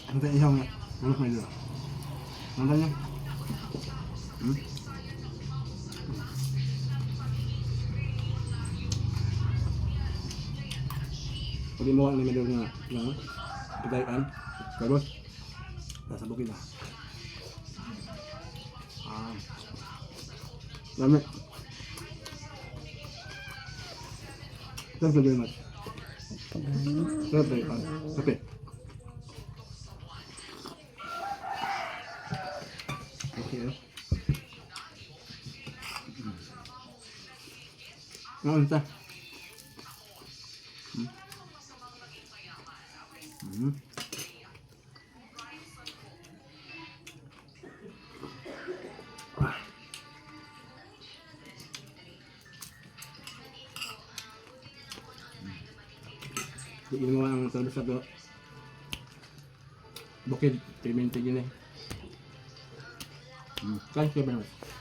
Nanti ihaw nga. Ulos may dito. Nanti niya. Pwede mo ang medyo nga. Pagkain. Kabos. Nasa bukid na. Dami. Thank you very much. Kape. Okay. Ano ito? Hindi mo ang sabi sa to. Bukid, 3 minutes yun eh. Thank you very much.